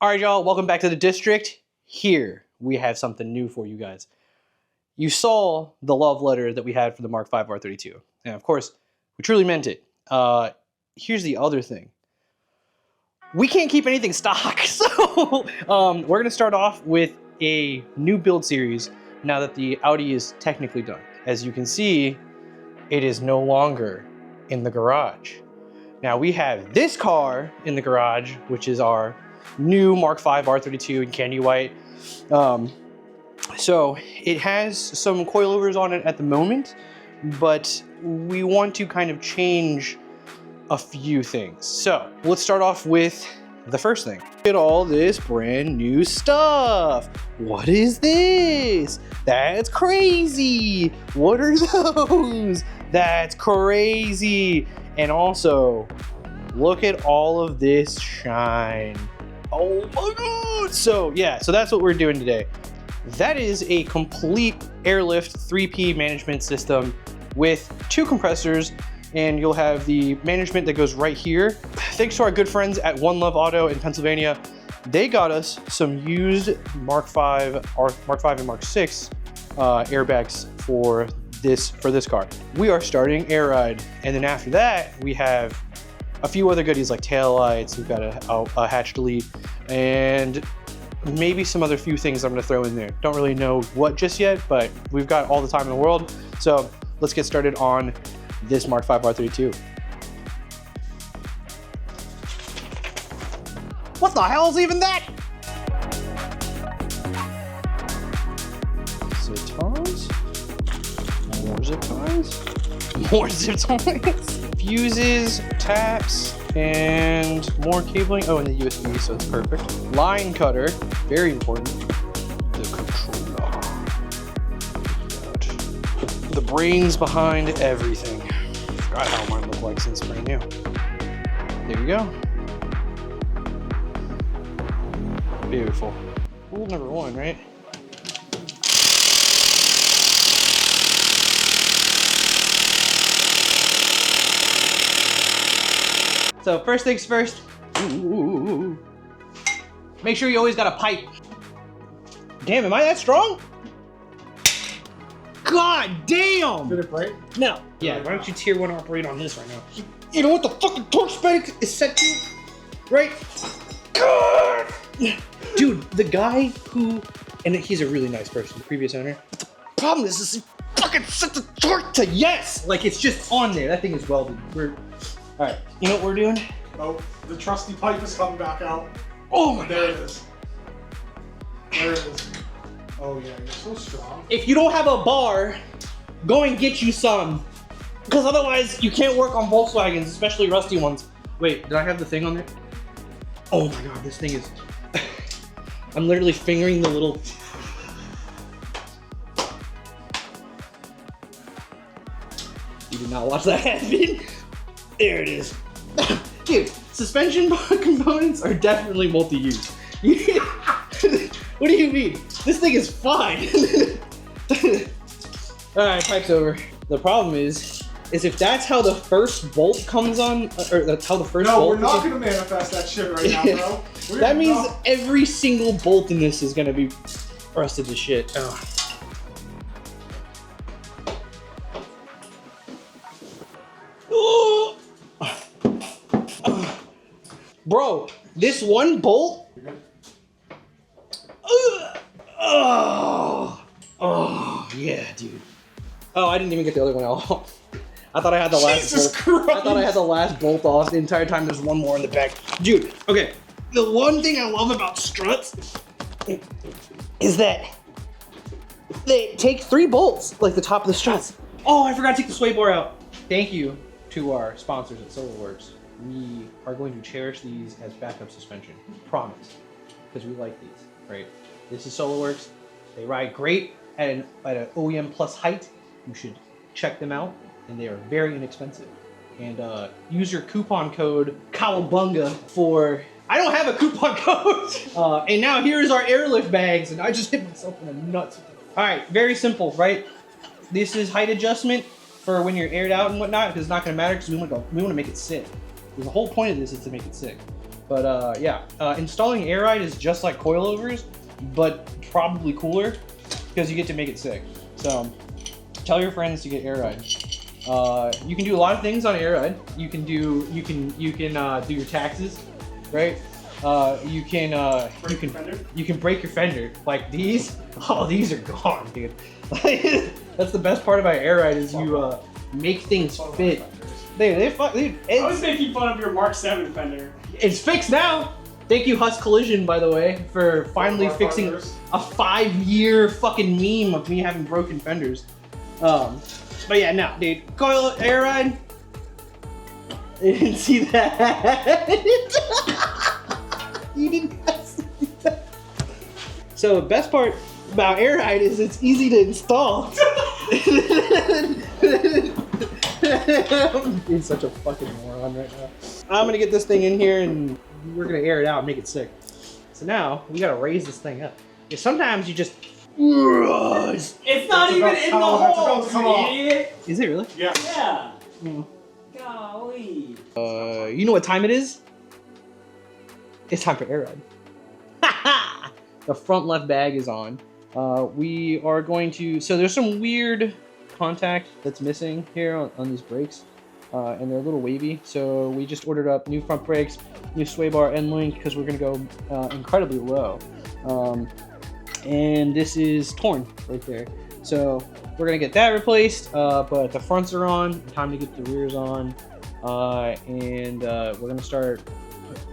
All right, y'all, welcome back to the district. Here, we have something new for you guys. You saw the love letter that we had for the Mk5 R32. And of course, we truly meant it. Here's the other thing. We can't keep anything stock, so we're gonna start off with a new build series now that the Audi is technically done. As you can see, it is no longer in the garage. Now we have this car in the garage, which is our new Mk5 R32 in candy white. So it has some coilovers on it at the moment, but we want to kind of change a few things. So let's start off with the first thing. Look at all this brand new stuff. What is this? That's crazy. What are those? That's crazy. And also, look at all of this shine. Oh my god! So yeah, so that's what we're doing today. That is a complete Airlift 3P management system with 2 compressors, and you'll have the management that goes right here. Thanks to our good friends at One Love Auto in Pennsylvania, they got us some used Mk5 and Mk6 airbags for this car. We are starting air ride, and then after that we have a few other goodies like tail lights. We've got a hatch delete and maybe some other few things I'm gonna throw in there. Don't really know what just yet, but we've got all the time in the world. So let's get started on this Mk5 R32. What the hell is even that? Zip ties, more zip ties, more zip ties. Fuses, taps, and more cabling. Oh, and the USB, so it's perfect. Line cutter, very important. The controller. The brains behind everything. Forgot how mine looked like since brand new. There we go. Beautiful. Rule number 1, right? So first things first, make sure you always got a pipe. Damn, am I that strong? God damn! Did it break? No. Yeah, why don't you tier 1 operate on this right now? You know what the fucking torque spec is set to? Right? God! Dude, the guy who, and he's a really nice person, the previous owner. But the problem is he fucking set the torque to yes! Like it's just on there, that thing is welded. All right, you know what we're doing? Oh, the trusty pipe is coming back out. Oh my There god. it is. There it is. Oh yeah, you're so strong. If you don't have a bar, go and get you some. Because otherwise you can't work on Volkswagens, especially rusty ones. Wait, did I have the thing on there? Oh my god, this thing is... I'm literally fingering the little... You did not watch that happen. There it is. Dude, suspension components are definitely multi-use. What do you mean? This thing is fine. All right, pipe's over. The problem is if that's how the first bolt comes on, or that's how the first bolt... No, we're not gonna manifest that shit right now, bro. That means every single bolt in this is gonna be rusted to shit. Oh. Bro, this one bolt. Oh, yeah, dude. Oh, I didn't even get the other one out. I thought I had the last Jesus bolt. Christ. I thought I had the last bolt off the entire time. There's one more in the back. Dude, okay. The one thing I love about struts is that they take 3 bolts, like the top of the struts. Oh, I forgot to take the sway bar out. Thank you to our sponsors at SolarWorks. We are going to cherish these as backup suspension. Promise. Because we like these, right? This is SolarWorks. They ride great at an OEM plus height. You should check them out. And they are very inexpensive. And use your coupon code Cowabunga for... I don't have a coupon code! And now here's our Airlift bags, and I just hit myself in the nuts. Alright, very simple, right? This is height adjustment for when you're aired out and whatnot, because it's not going to matter, because we want to make it sick. The whole point of this is to make it sick. But yeah, installing air ride is just like coilovers, but probably cooler because you get to make it sick. So tell your friends to get air ride. You can do a lot of things on air ride. You can do your taxes, right? You can break your fender. Like these. Oh, these are gone, dude. That's the best part about air ride is you make things fit. Dude, I was making fun of your Mark 7 fender. It's fixed now. Thank you, Huss Collision, by the way, for finally fixing a 5-year fucking meme of me having broken fenders. But yeah, no, dude, coil air ride. You didn't see that. You didn't see that. So the best part about air ride is it's easy to install. You're such a fucking moron right now. I'm gonna get this thing in here and we're gonna air it out and make it sick. So now we gotta raise this thing up. Because sometimes you just. It's not even in the hole, you idiot. Is it really? Yeah. Yeah. Mm. Golly. You know what time it is? It's time for air ride. The front left bag is on. We are going to. So there's some weird contact that's missing here on these brakes, and they're a little wavy. So we just ordered up new front brakes, new sway bar end link because we're gonna go incredibly low. And this is torn right there. So we're gonna get that replaced, but the fronts are on. Time to get the rears on, and we're gonna start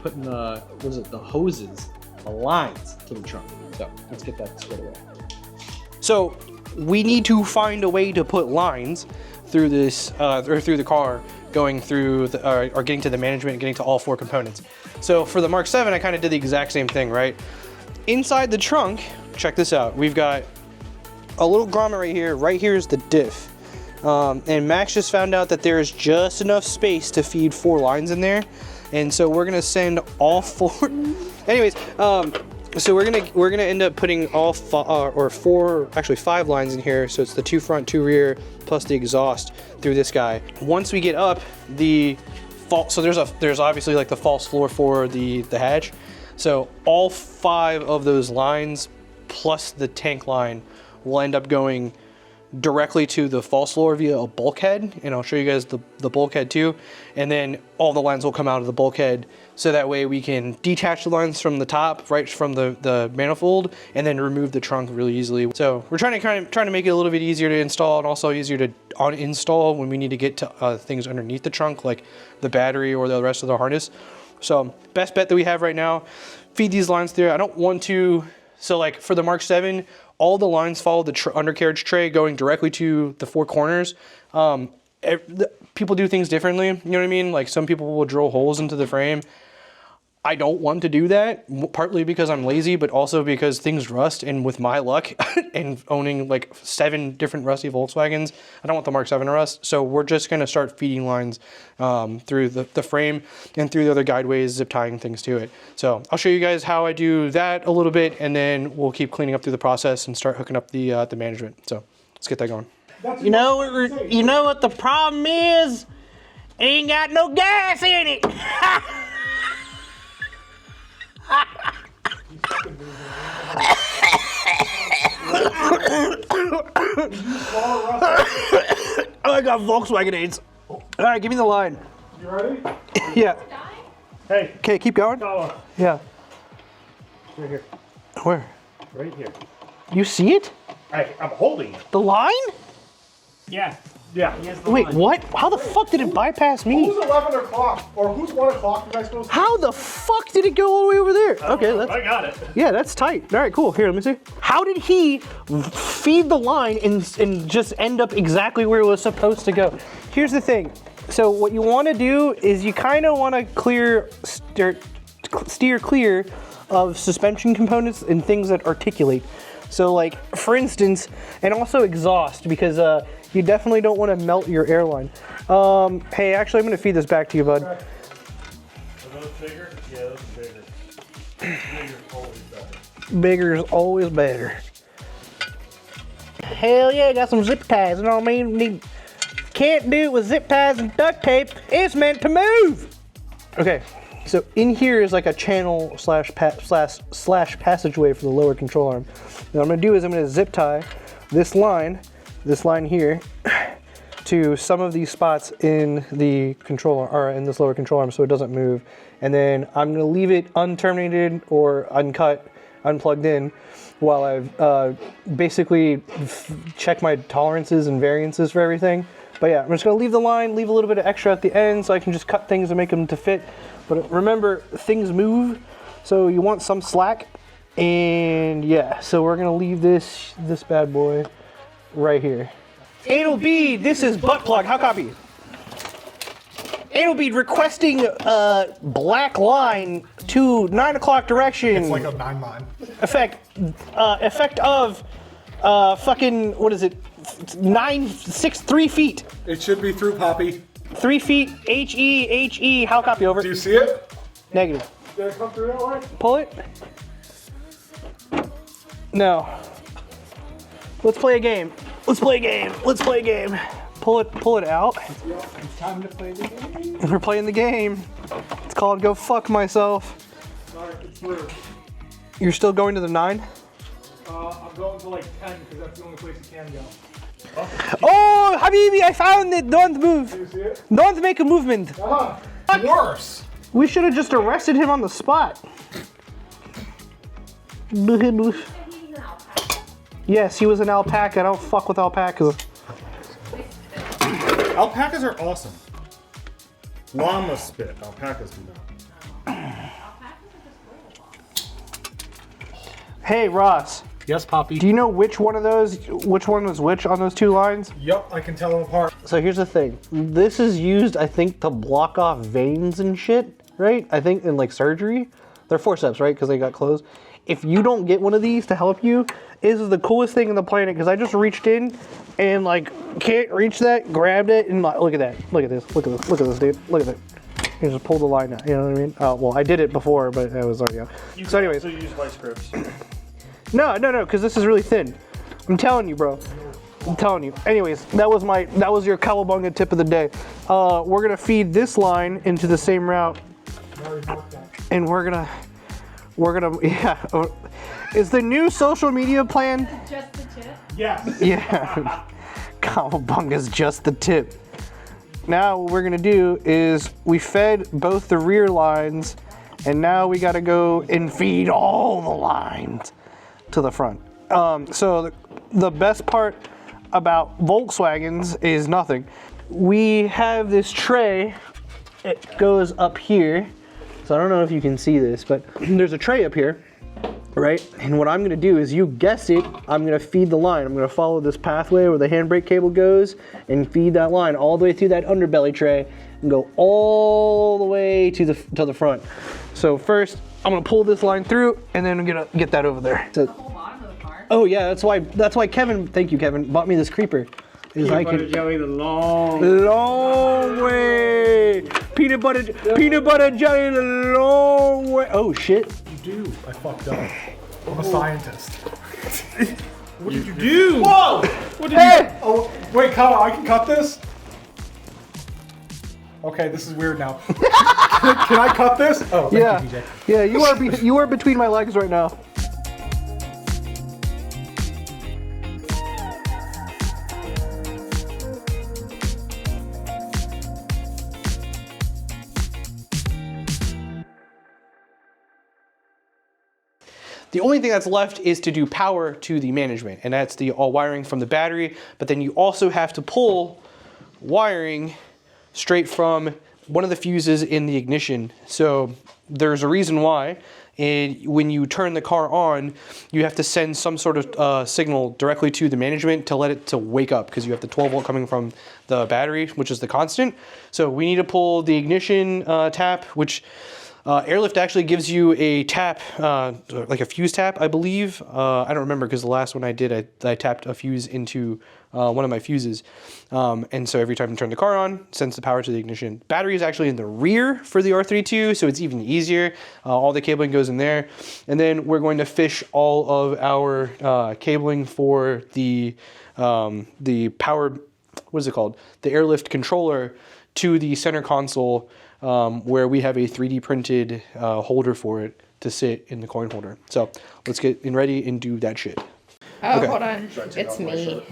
putting the hoses, the lines to the trunk. So let's get that squared away. So we need to find a way to put lines through this, or through the car, going through the, or getting to the management and getting to all 4 components. So for the Mark 7, I kind of did the exact same thing, right? Inside the trunk, check this out. We've got a little grommet right here. Right here is the diff. And Max just found out that there is just enough space to feed 4 lines in there. And so we're gonna send all 4. Anyways, so we're gonna end up putting all 5 lines in here. So it's the 2 front, 2 rear, plus the exhaust through this guy. Once we get up, so there's obviously like the false floor for the hatch. So all 5 of those lines plus the tank line will end up going directly to the false floor via a bulkhead, and I'll show you guys the bulkhead too. And then all the lines will come out of the bulkhead, so that way we can detach the lines from the top, right from the manifold, and then remove the trunk really easily. So we're trying to make it a little bit easier to install and also easier to uninstall when we need to get to things underneath the trunk, like the battery or the rest of the harness. So best bet that we have right now, feed these lines through. I don't want to, so like for the Mark 7, all the lines follow the undercarriage tray going directly to the 4 corners. People do things differently, you know what I mean? Like some people will drill holes into the frame. I don't want to do that, partly because I'm lazy, but also because things rust, and with my luck and owning like 7 different rusty Volkswagens, I don't want the Mark 7 to rust. So we're just gonna start feeding lines through the frame and through the other guideways, zip tying things to it. So I'll show you guys how I do that a little bit, and then we'll keep cleaning up through the process and start hooking up the management. So let's get that going. You know what the problem is? Ain't got no gas in it. I got Volkswagen AIDS. All right, give me the line. You ready? Yeah. Hey. Okay, keep going. Follow. Yeah. Right here. Where? Right here. You see it? I'm holding it. The line? Yeah. Yeah. Wait, what? How the fuck did it bypass me? Who's 11 o'clock? Or who's 1 o'clock? You guys supposed to? How the fuck did it go all the way over there? Okay, I got it. yeah, that's tight. All right, cool. Here, let me see. How did he feed the line and just end up exactly where it was supposed to go? Here's the thing. So what you want to do is you kind of want to steer clear of suspension components and things that articulate. So like, for instance, and also exhaust, because you definitely don't want to melt your airline. Hey, actually, I'm going to feed this back to you, bud. Okay. Are those bigger? Yeah, those are bigger. Bigger's always better. Bigger is always better. Hell yeah, got some zip ties, you know what I mean? Can't do it with zip ties and duct tape. It's meant to move. Okay, So in here is like a channel slash passageway for the lower control arm. Now what I'm gonna do is I'm gonna zip tie this line here, to some of these spots in the controller, or in this lower control arm, so it doesn't move. And then I'm gonna leave it unterminated or uncut, unplugged in, while I've basically check my tolerances and variances for everything. But yeah, I'm just gonna leave the line, leave a little bit of extra at the end so I can just cut things and make them to fit. But remember, things move, so you want some slack. And yeah, so we're gonna leave this bad boy right here. Anal bead, this is butt plug. How copy? Anal bead requesting black line to 9 o'clock direction. It's like a 9 line. Effect of fucking, what is it? 3 feet. It should be through, Poppy. 3 feet, H-E, how copy, over? Do you see it? Negative. Did it come through that way? Pull it. No. Let's play a game. Let's play a game. Let's play a game. Pull it out. Yep, it's time to play the game. We're playing the game. It's called Go Fuck Myself. Alright, it's through. You're still going to the 9? I'm going to like 10 because that's the only place you can go. Oh, Habibi, I found it. Don't move. Do you see it? Don't make a movement. Worse. We should have just arrested him on the spot. Yes, he was an alpaca. I don't fuck with alpacas. Alpacas are awesome. Llamas spit. Alpacas do not. Hey, Ross. Yes, Poppy. Do you know which one was which on those 2 lines? Yep, I can tell them apart. So here's the thing. This is used, I think, to block off veins and shit, right? I think in like surgery. They're forceps, right? Because they got closed. If you don't get one of these to help you, this is the coolest thing on the planet, because I just reached in and like can't reach that, grabbed it, and like, look at that. Look at this. Look at this. Look at this, dude. Look at it. You just pull the line out. You know what I mean? Oh, well, I did it before, but it was already out. So anyways. So you use vice grips. No, because this is really thin. I'm telling you, bro. I'm telling you. Anyways, that was your cowabunga tip of the day. We're gonna feed this line into the same route, and we're gonna, yeah. Is the new social media plan? Just the tip? Yes. Yeah. Cowabunga's just the tip. Now what we're gonna do is we fed both the rear lines, and now we gotta go and feed all the lines to the front. So the best part about Volkswagens is nothing. We have this tray, it goes up here. So I don't know if you can see this, but there's a tray up here, right? And what I'm gonna do is, you guessed it, I'm gonna feed the line. I'm gonna follow this pathway where the handbrake cable goes and feed that line all the way through that underbelly tray and go all the way to the front. So first, I'm gonna pull this line through, and then I'm gonna get that over there. So, The whole bottom of the car? oh yeah, that's why Kevin, thank you Kevin, bought me this creeper. I could jelly the long way. Peanut butter jelly the long way. Oh shit. You do. I fucked up. I'm a scientist. What did you do? Whoa! What did you? Oh, wait, Kyle, I can cut this? Okay, this is weird now. Can I cut this? Oh, thank Yeah. you, DJ. Yeah, you are between my legs right now. The only thing that's left is to do power to the management, and that's the all wiring from the battery, but then you also have to pull wiring straight from one of the fuses in the ignition. So there's a reason why. And when you turn the car on, you have to send some sort of signal directly to the management to let it to wake up, because you have the 12 volt coming from the battery, which is the constant. So we need to pull the ignition tap, which Airlift actually gives you a tap, like a fuse tap, I believe. I don't remember, because the last one I did, I tapped a fuse into one of my fuses. And so every time you turn the car on, sends the power to the ignition. Battery is actually in the rear for the R32, so it's even easier. All the cabling goes in there. And then we're going to fish all of our cabling for the power, what is it called? The Airlift controller to the center console where we have a 3D printed holder for it to sit in the coin holder. So let's get ready and do that shit. Oh, Okay. hold on. It's me.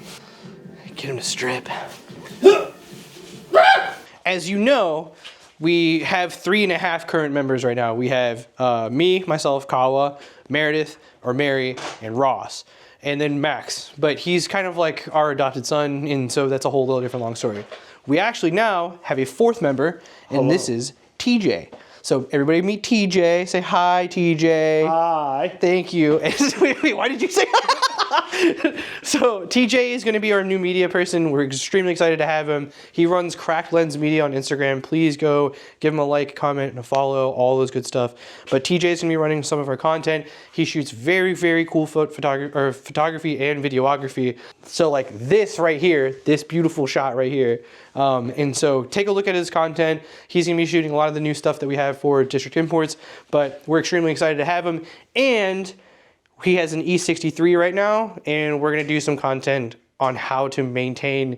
Get him to strip. As you know, we have 3.5 current members right now. We have me, myself, Kawa, Meredith, or Mary, and Ross, and then Max. But he's kind of like our adopted son, and so that's a whole little different long story. We actually now have a 4th member, and this is TJ. So everybody meet TJ. Say hi, TJ. Hi. Thank you. Wait, why did you say hi? So TJ is going to be our new media person. We're extremely excited to have him. He runs Cracked Lens Media on Instagram. Please go give him a like, comment, and a follow, all those good stuff. But TJ is going to be running some of our content. He shoots very, very cool photography and videography. So like this right here, this beautiful shot right here. And so take a look at his content. He's going to be shooting a lot of the new stuff that we have for District Imports, but we're extremely excited to have him. And he has an E63 right now, and we're going to do some content on how to maintain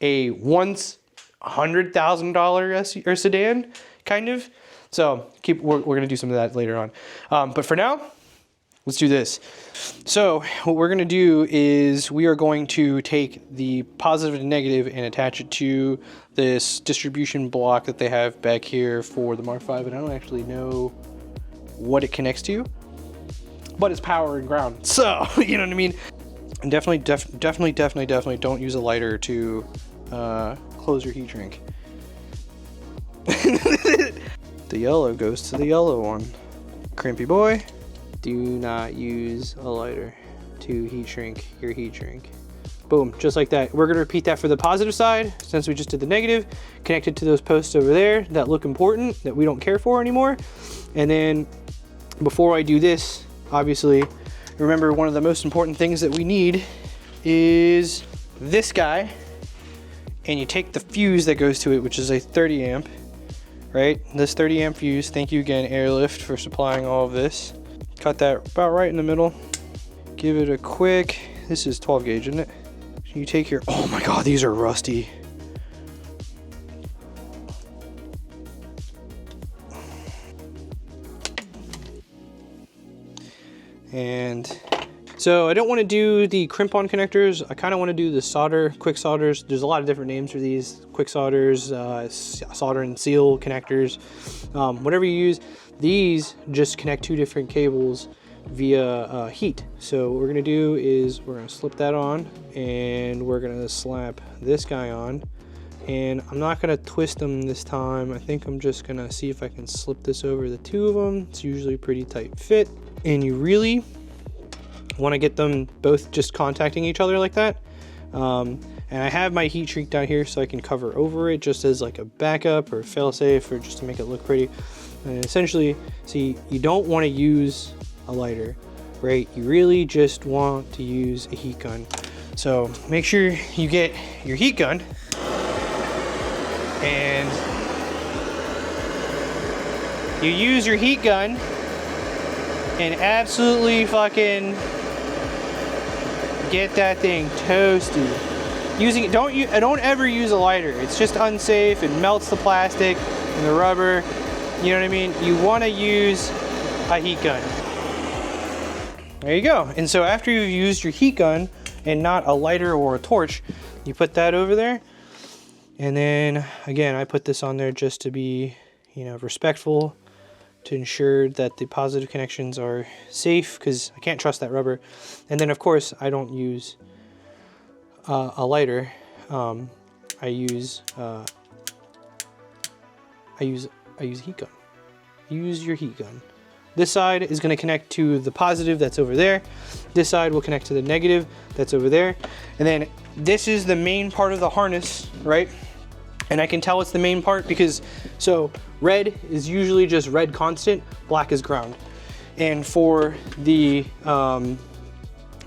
a once $100,000 sedan, kind of. So we're going to do some of that later on. But for now, let's do this. So what we're going to do is we are going to take the positive and negative and attach it to this distribution block that they have back here for the Mark V, and I don't actually know what it connects to, but it's power and ground. So, you know what I mean? And definitely don't use a lighter to close your heat shrink. The yellow goes to the yellow one. Crimpy boy, do not use a lighter to heat shrink your heat shrink. Boom, just like that. We're gonna repeat that for the positive side, since we just did the negative, connected to those posts over there that look important, that we don't care for anymore. And then before I do this, obviously, remember one of the most important things that we need is this guy, and you take the fuse that goes to it, which is a 30 amp, right? This 30 amp fuse. Thank you again, Airlift, for supplying all of this. Cut that about right in the middle. Give it a quick, this is 12 gauge, isn't it? You take your, oh my God, these are rusty. And so I don't want to do the crimp-on connectors. I kind of want to do the solder, quick solders. There's a lot of different names for these. Quick solders, solder and seal connectors, whatever you use. These just connect 2 different cables via heat. So what we're going to do is we're going to slip that on, and we're going to slap this guy on. And I'm not going to twist them this time. I think I'm just going to see if I can slip this over the 2 of them. It's usually a pretty tight fit. And you really want to get them both just contacting each other like that. And I have my heat shrink down here so I can cover over it just as like a backup or fail-safe, or just to make it look pretty. And essentially, see, you don't want to use a lighter, right? You really just want to use a heat gun. So make sure you get your heat gun, and you use your heat gun and absolutely fucking get that thing toasty. Using it, don't ever use a lighter. It's just unsafe. It melts the plastic and the rubber. You know what I mean? You want to use a heat gun. There you go. And so after you've used your heat gun and not a lighter or a torch, you put that over there. And then again, I put this on there just to be, you know, respectful, to ensure that the positive connections are safe, because I can't trust that rubber. And then of course I don't use a lighter. I use a heat gun. Use your heat gun. This side is going to connect to the positive that's over there. This side will connect to the negative that's over there. And then this is the main part of the harness, right? And I can tell it's the main part because, so red is usually just red constant, black is ground. And for the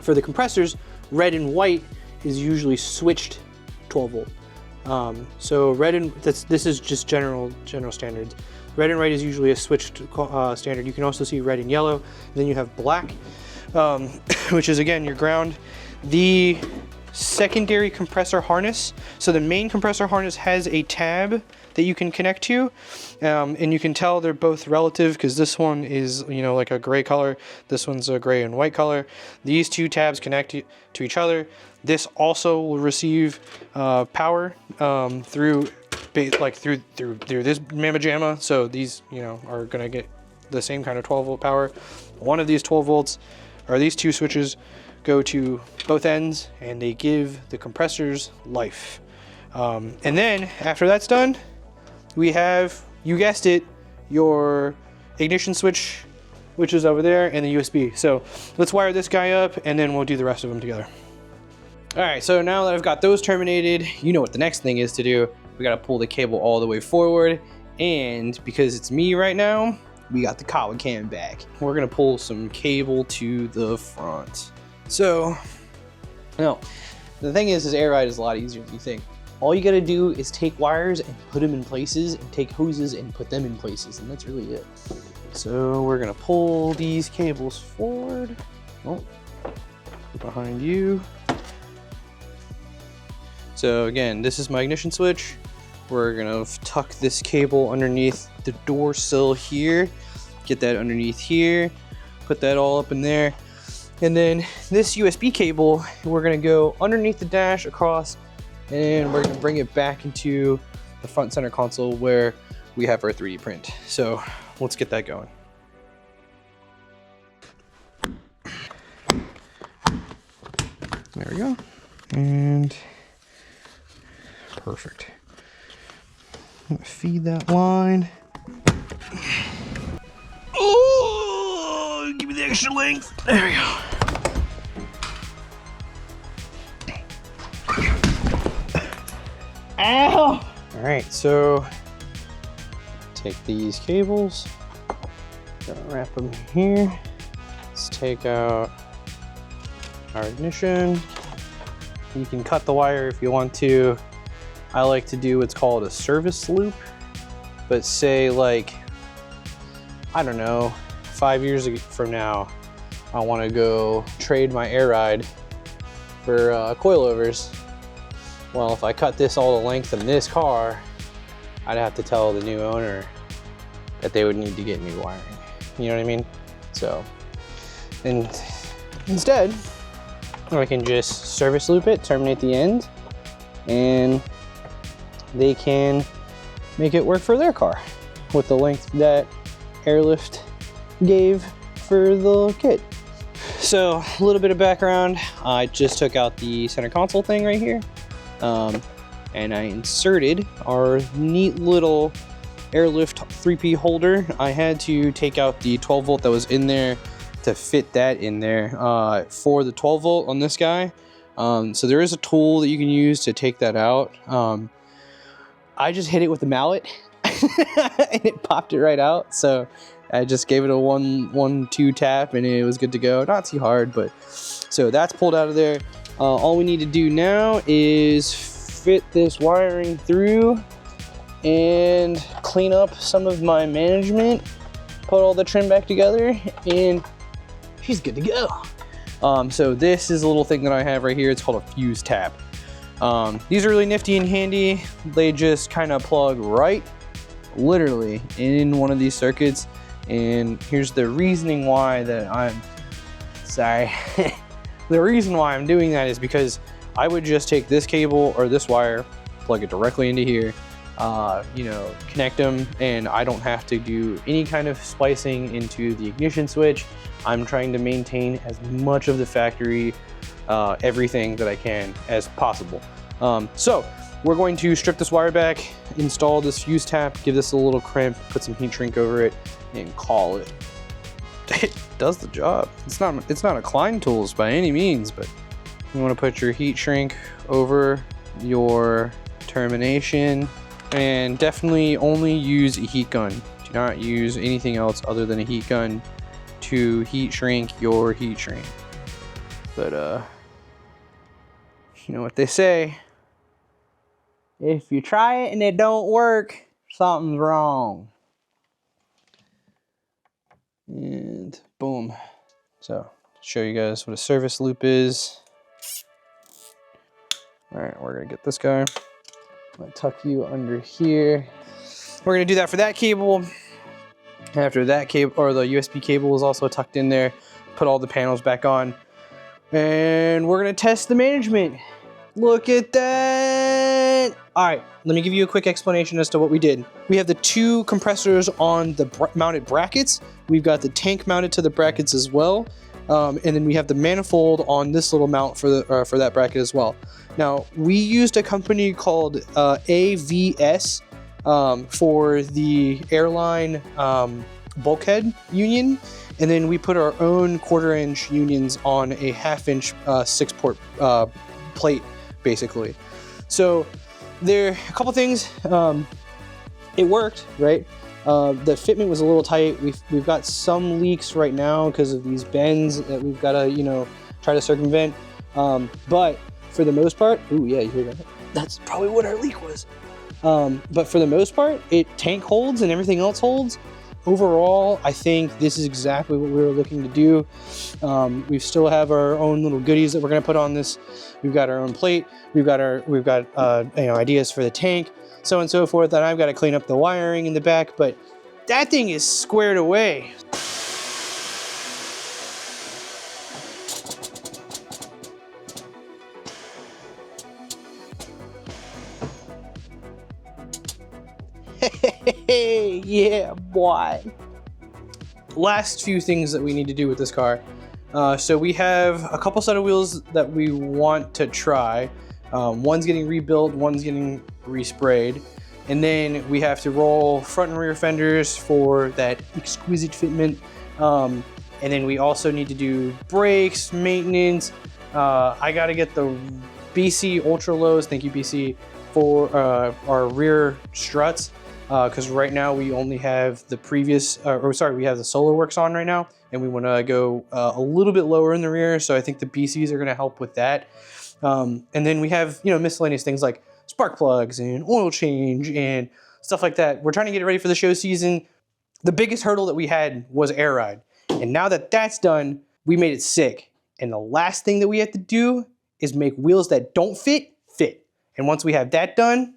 compressors, red and white is usually switched 12 volt. So red and, this is just general standards. Red and white is usually a switched standard. You can also see red and yellow. Then you have black, which is again your ground. The secondary compressor harness. So the main compressor harness has a tab that you can connect to, and you can tell they're both relative because this one is, you know, like a gray color, this one's a gray and white color. These two tabs connect to each other. This also will receive power through this mamma jamma. So these, you know, are gonna get the same kind of 12 volt power. One of these 12 volts, or these two switches, go to both ends and they give the compressors life. And then after that's done, we have, you guessed it, your ignition switch, which is over there, and the USB. So let's wire this guy up and then we'll do the rest of them together. All right, so now that I've got those terminated, you know what the next thing is to do. We gotta pull the cable all the way forward, and because it's me right now, we got the collar cam back. We're gonna pull some cable to the front. So, no, the thing is air ride is a lot easier than you think. All you gotta do is take wires and put them in places, and take hoses and put them in places, and that's really it. So we're gonna pull these cables forward. Oh, behind you. So again, this is my ignition switch. We're gonna tuck this cable underneath the door sill here, get that underneath here, put that all up in there. And then this USB cable, we're gonna go underneath the dash across, and we're gonna bring it back into the front center console where we have our 3D print. So let's get that going. There we go. And perfect. I'm gonna feed that line. Oh, give me the extra length. There we go. Ow! All right, so take these cables, gonna wrap them here. Let's take out our ignition. You can cut the wire if you want to. I like to do what's called a service loop, but say like, I don't know, 5 years from now, I want to go trade my air ride for coilovers. Well, if I cut this all the length of this car, I'd have to tell the new owner that they would need to get new wiring. You know what I mean? So, and instead, I can just service loop it, terminate the end, and they can make it work for their car with the length that Airlift gave for the kit. So a little bit of background, I just took out the center console thing right here, and I inserted our neat little Airlift 3P holder. I had to take out the 12 volt that was in there to fit that in there for the 12 volt on this guy. So there is a tool that you can use to take that out. I just hit it with a mallet and it popped it right out. So I just gave it a 1-2 tap and it was good to go. Not too hard, but so that's pulled out of there. All we need to do now is fit this wiring through and clean up some of my management, put all the trim back together, and she's good to go. So this is a little thing that I have right here. It's called a fuse tab. These are really nifty and handy. They just kind of plug right, literally, in one of these circuits. And here's the reasoning why that I'm, sorry. The reason why I'm doing that is because I would just take this cable or this wire, plug it directly into here, you know, connect them, and I don't have to do any kind of splicing into the ignition switch. I'm trying to maintain as much of the factory everything that I can as possible. So we're going to strip this wire back, install this fuse tap, give this a little crimp, put some heat shrink over it, and call it. It does the job. It's not a Klein Tools by any means, but you want to put your heat shrink over your termination, and definitely only use a heat gun. Do not use anything else other than a heat gun to heat shrink your heat shrink. But you know what they say, if you try it and it don't work, something's wrong. And boom. So show you guys what a service loop is. All right, we're gonna get this guy. I'm gonna tuck you under here. We're gonna do that for that cable. After that cable, or the USB cable is also tucked in there, put all the panels back on. And we're gonna test the management. Look at that. All right, let me give you a quick explanation as to what we did. We have the 2 compressors on the mounted brackets. We've got the tank mounted to the brackets as well. And then we have the manifold on this little mount for that bracket as well. Now, we used a company called AVS for the airline bulkhead union. And then we put our own 1/4-inch unions on a 1/2-inch 6-port plate, basically. So there are a couple things. It worked, right? The fitment was a little tight. We've got some leaks right now because of these bends that we've got to, try to circumvent. But for the most part, ooh, yeah, you hear that? That's probably what our leak was. But for the most part, tank holds and everything else holds. Overall, I think this is exactly what we were looking to do. We still have our own little goodies that we're going to put on this. We've got our own plate. We've got ideas for the tank, so on and so forth. And I've got to clean up the wiring in the back, but that thing is squared away. Yeah, boy. Last few things that we need to do with this car. So we have a couple set of wheels that we want to try. One's getting rebuilt, one's getting resprayed. And then we have to roll front and rear fenders for that exquisite fitment. And then we also need to do brakes, maintenance. I gotta get the BC Ultra Lows, thank you BC, for our rear struts. Because right now we only have the previous, we have the SolarWorks on right now, and we want to go a little bit lower in the rear. So I think the BCs are going to help with that. And then we have, miscellaneous things like spark plugs and oil change and stuff like that. We're trying to get it ready for the show season. The biggest hurdle that we had was air ride. And now that that's done, we made it sick. And the last thing that we have to do is make wheels that don't fit. And once we have that done,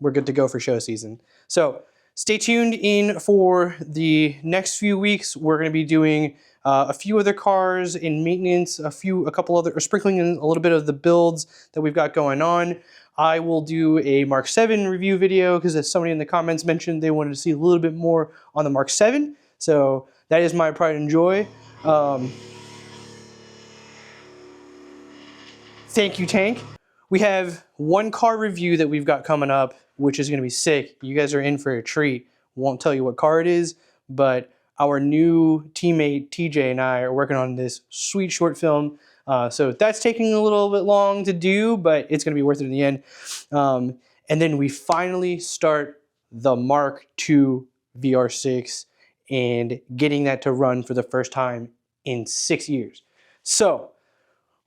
we're good to go for show season. So stay tuned in for the next few weeks. We're going to be doing a few other cars in maintenance, sprinkling in a little bit of the builds that we've got going on. I will do a Mark 7 review video because as somebody in the comments mentioned, they wanted to see a little bit more on the Mark 7. So that is my pride and joy. Thank you, Tank. We have one car review that we've got coming up, which is going to be sick. You guys are in for a treat. Won't tell you what car it is, but our new teammate TJ and I are working on this sweet short film. So that's taking a little bit long to do, but it's going to be worth it in the end. And then we finally start the Mark II VR6 and getting that to run for the first time in 6 years. So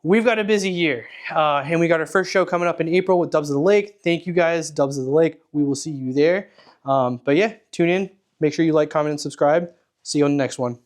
we've got a busy year, and we got our first show coming up in April with Dubs of the Lake. Thank you guys, Dubs of the Lake. We will see you there. But yeah, tune in. Make sure you like, comment, and subscribe. See you on the next one.